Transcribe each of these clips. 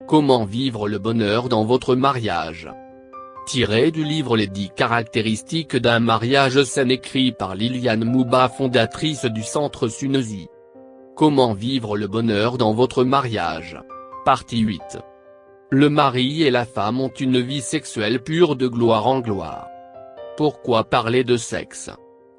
Comment vivre le bonheur dans votre mariage? Tiré du livre Les 10 caractéristiques d'un mariage sain écrit par Liliane Mouba, fondatrice du Centre Sunezi. Comment vivre le bonheur dans votre mariage? Partie 8. Le mari et la femme ont une vie sexuelle pure de gloire en gloire. Pourquoi parler de sexe?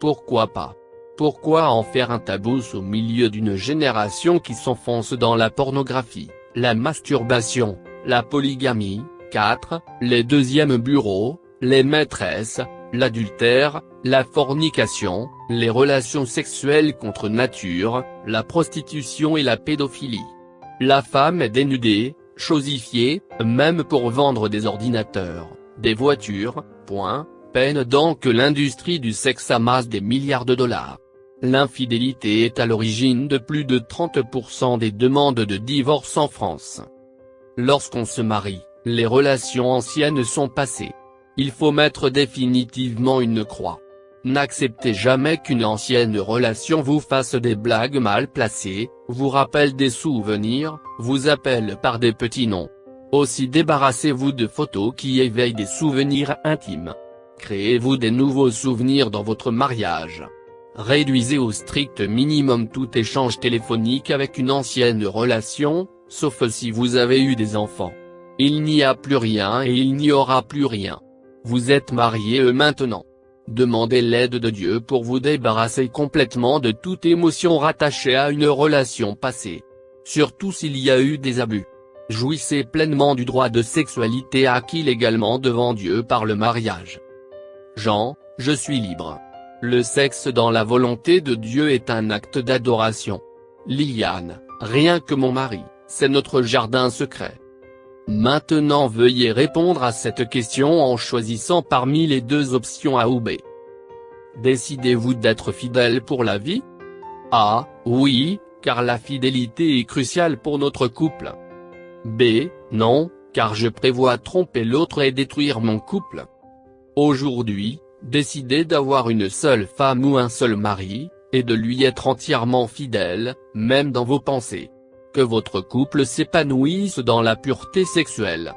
Pourquoi pas? Pourquoi en faire un tabou au milieu d'une génération qui s'enfonce dans la pornographie, la masturbation, la polygamie? 4. Les deuxièmes bureaux, les maîtresses, l'adultère, la fornication, les relations sexuelles contre nature, la prostitution et la pédophilie. La femme est dénudée, chosifiée, même pour vendre des ordinateurs, des voitures, pendant que l'industrie du sexe amasse des milliards de dollars. L'infidélité est à l'origine de plus de 30% des demandes de divorce en France. Lorsqu'on se marie, les relations anciennes sont passées. Il faut mettre définitivement une croix. N'acceptez jamais qu'une ancienne relation vous fasse des blagues mal placées, vous rappelle des souvenirs, vous appelle par des petits noms. Aussi débarrassez-vous de photos qui éveillent des souvenirs intimes. Créez-vous des nouveaux souvenirs dans votre mariage. Réduisez au strict minimum tout échange téléphonique avec une ancienne relation, sauf si vous avez eu des enfants. Il n'y a plus rien et il n'y aura plus rien. Vous êtes mariés maintenant. Demandez l'aide de Dieu pour vous débarrasser complètement de toute émotion rattachée à une relation passée. Surtout s'il y a eu des abus. Jouissez pleinement du droit de sexualité acquis légalement devant Dieu par le mariage. Jean, je suis libre. Le sexe dans la volonté de Dieu est un acte d'adoration. Liliane, rien que mon mari, c'est notre jardin secret. Maintenant veuillez répondre à cette question en choisissant parmi les deux options A ou B. Décidez-vous d'être fidèle pour la vie? A, oui, car la fidélité est cruciale pour notre couple. B, non, car je prévois tromper l'autre et détruire mon couple. Aujourd'hui, décidez d'avoir une seule femme ou un seul mari, et de lui être entièrement fidèle, même dans vos pensées. Que votre couple s'épanouisse dans la pureté sexuelle.